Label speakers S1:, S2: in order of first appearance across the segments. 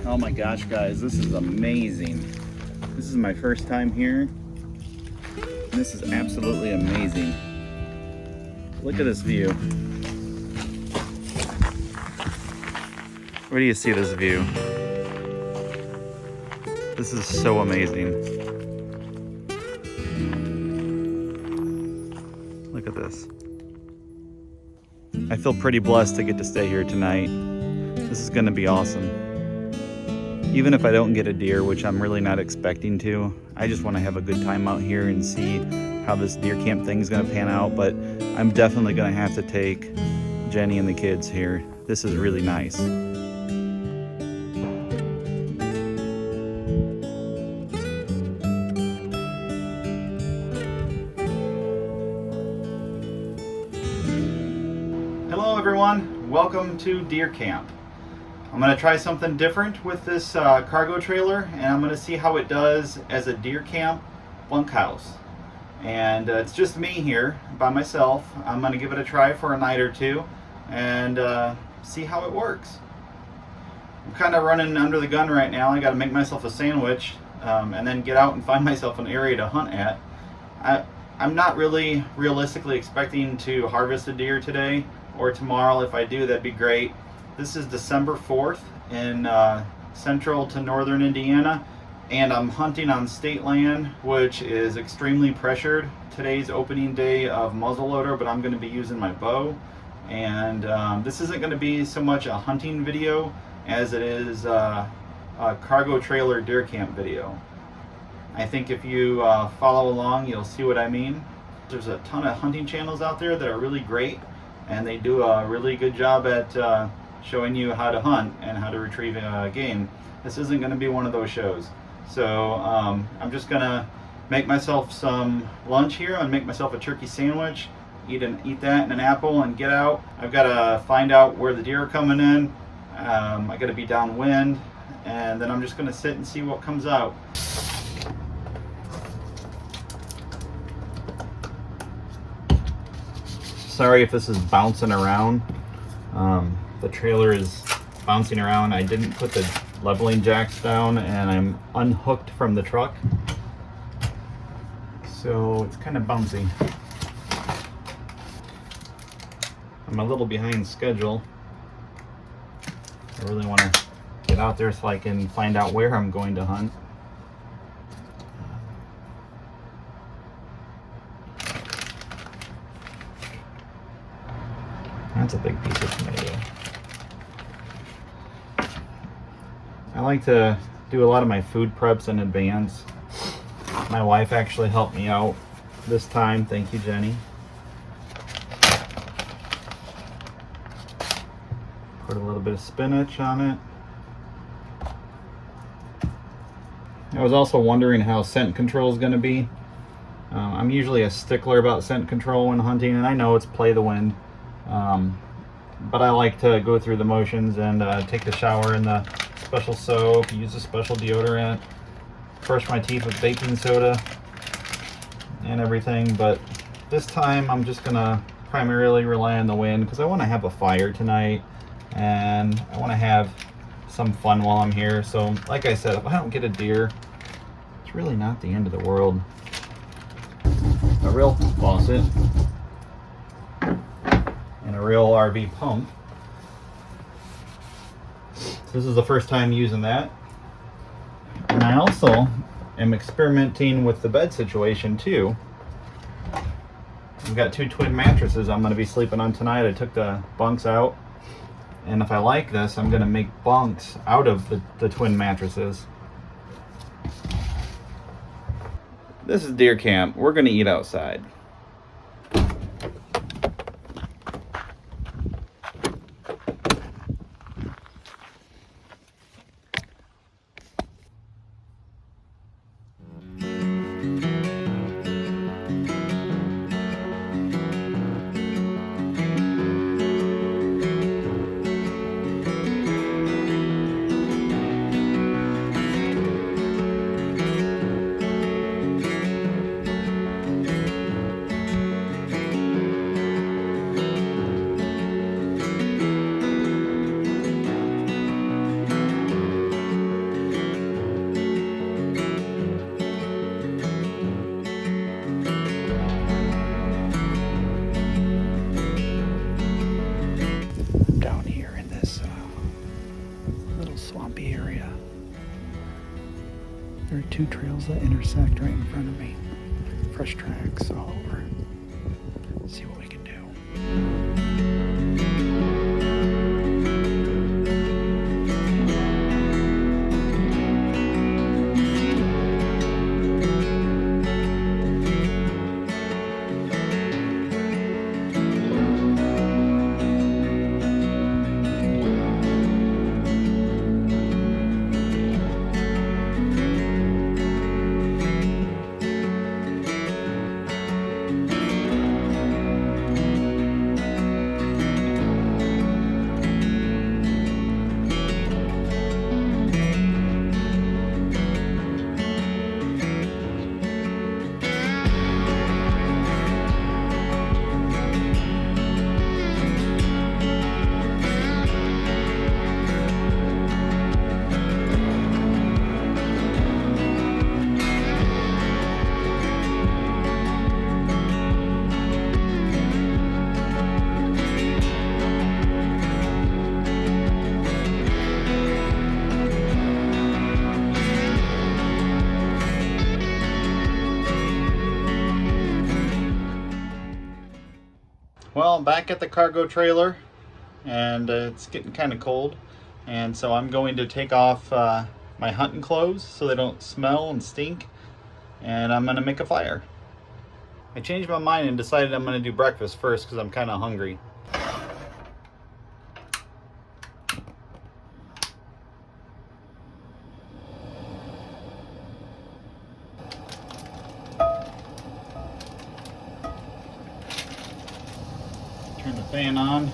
S1: Oh my gosh, guys, this is amazing. This is my first time here. This is absolutely amazing. Look at this view. Where do you see this view? This is so amazing. Look at this. I feel pretty blessed to get to stay here tonight. This is gonna be awesome. Even if I don't get a deer, which I'm really not expecting to, I just want to have a good time out here and see how this deer camp thing is going to pan out. But I'm definitely going to have to take Jenny and the kids here. This is really nice. Hello everyone, welcome to deer camp. I'm going to try something different with this cargo trailer, and I'm going to see how it does as a deer camp bunkhouse. And it's just me here by myself. I'm going to give it a try for a night or two and see how it works. I'm kind of running under the gun right now. I got to make myself a sandwich and then get out and find myself an area to hunt at. I'm not really realistically expecting to harvest a deer today or tomorrow. If I do, that'd be great. This is December 4th in central to northern Indiana, and I'm hunting on state land, which is extremely pressured. Today's opening day of muzzleloader, but I'm going to be using my bow. And this isn't going to be so much a hunting video as it is a cargo trailer deer camp video. I think if you follow along, you'll see what I mean. There's a ton of hunting channels out there that are really great, and they do a really good job at showing you how to hunt and how to retrieve game. This isn't going to be one of those shows. So I'm just going to make myself some lunch here. I'm going to make myself a turkey sandwich, eat that and an apple, and get out. I've got to find out where the deer are coming in. I got to be downwind, and then I'm just going to sit and see what comes out. Sorry if this is bouncing around. The trailer is bouncing around. I didn't put the leveling jacks down, and I'm unhooked from the truck, so it's kind of bouncy. I'm a little behind schedule. I really want to get out there so I can find out where I'm going to hunt. That's a big piece of tomato. I like to do a lot of my food preps in advance. My wife actually helped me out this time. Thank you, Jenny. Put a little bit of spinach on it. I was also wondering how scent control is going to be. I'm usually a stickler about scent control when hunting, and I know it's play the wind. But I like to go through the motions and take the shower in the special soap, use a special deodorant, brush my teeth with baking soda and everything. But this time I'm just gonna primarily rely on the wind because I want to have a fire tonight and I want to have some fun while I'm here. So like I said, if I don't get a deer, it's really not the end of the world. A real faucet and a real RV pump. So this is the first time using that. And I also am experimenting with the bed situation too. I've got two twin mattresses I'm going to be sleeping on tonight. I took the bunks out And if I like this, I'm gonna make bunks out of the twin mattresses. This is deer camp. We're gonna eat outside. Down here in this little swampy area, there are two trails that intersect right in front of me. Fresh tracks all over. Let's see what we can do. Well, I'm back at the cargo trailer, and it's getting kind of cold, and so I'm going to take off my hunting clothes so they don't smell and stink, and I'm going to make a fire. I changed my mind and decided I'm going to do breakfast first because I'm kind of hungry. Turn the fan on.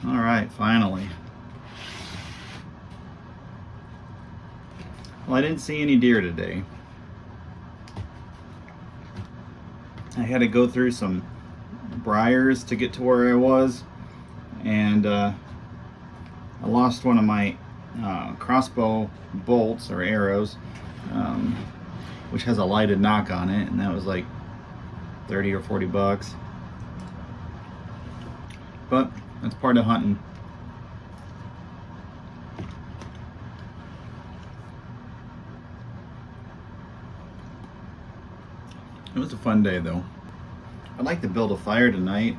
S1: All right, finally. Well, I didn't see any deer today. I had to go through some briars to get to where I was, and I lost one of my crossbow bolts or arrows, which has a lighted knock on it, and that was like 30 or 40 bucks. But that's part of hunting. It was a fun day though. I'd like to build a fire tonight.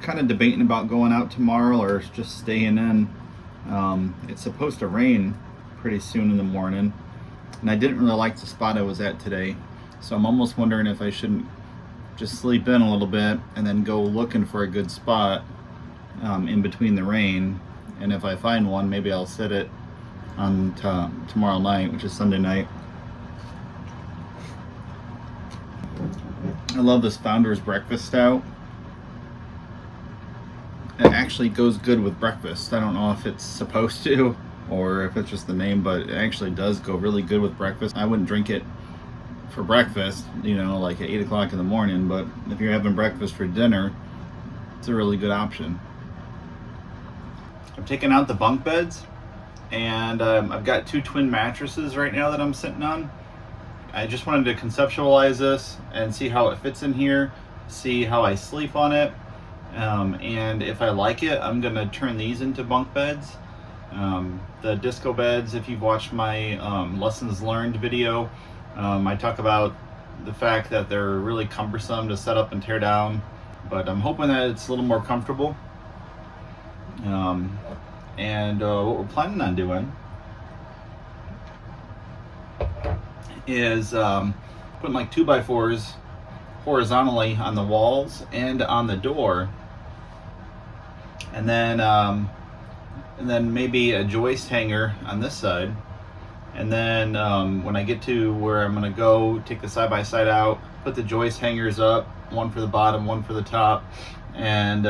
S1: Kind of debating about going out tomorrow or just staying in. It's supposed to rain pretty soon in the morning, and I didn't really like the spot I was at today, so I'm almost wondering if I shouldn't just sleep in a little bit and then go looking for a good spot in between the rain, and if I find one, maybe I'll set it on tomorrow night, which is Sunday night. I love this Founder's Breakfast Stout. It actually goes good with breakfast. I don't know if it's supposed to or if it's just the name, but it actually does go really good with breakfast. I wouldn't drink it for breakfast, you know, like at 8 o'clock in the morning, but if you're having breakfast for dinner, it's a really good option. I'm taking out the bunk beds, and I've got 2 twin mattresses right now that I'm sitting on. I just wanted to conceptualize this and see how it fits in here, see how I sleep on it. And if I like it, I'm gonna turn these into bunk beds. The disco beds, if you've watched my lessons learned video, I talk about the fact that they're really cumbersome to set up and tear down, but I'm hoping that it's a little more comfortable. And what we're planning on doing is putting like 2x4s horizontally on the walls and on the door, and then maybe a joist hanger on this side, and then when I get to where I'm gonna go take the side-by-side out, put the joist hangers up, one for the bottom, one for the top, and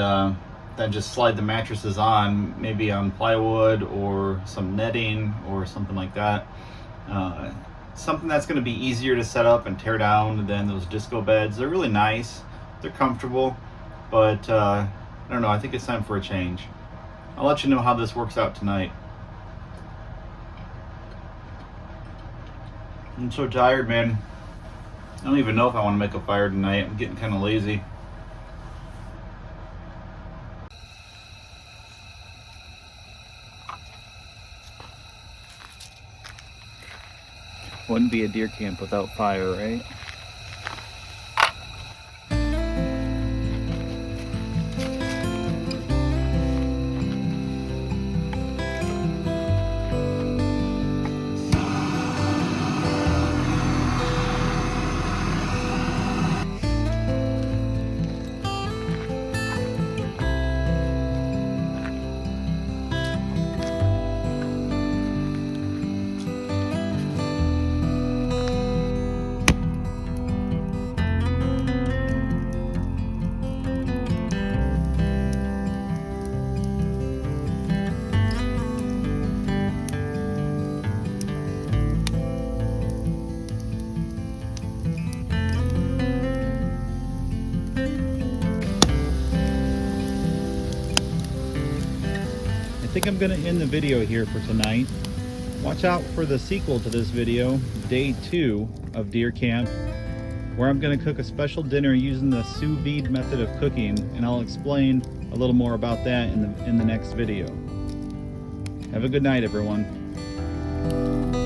S1: then just slide the mattresses on, maybe on plywood or some netting or something like that. Something that's going to be easier to set up and tear down than those disco beds. They're really nice, they're comfortable, but I don't know, I think it's time for a change. I'll let you know how this works out tonight. I'm so tired, man. I don't even know if I want to make a fire tonight. I'm getting kind of lazy. Wouldn't be a deer camp without fire, right? I think I'm going to end the video here for tonight. Watch out for the sequel to this video, day 2 of deer camp, where I'm going to cook a special dinner using the sous vide method of cooking, and I'll explain a little more about that in the next video. Have a good night, everyone.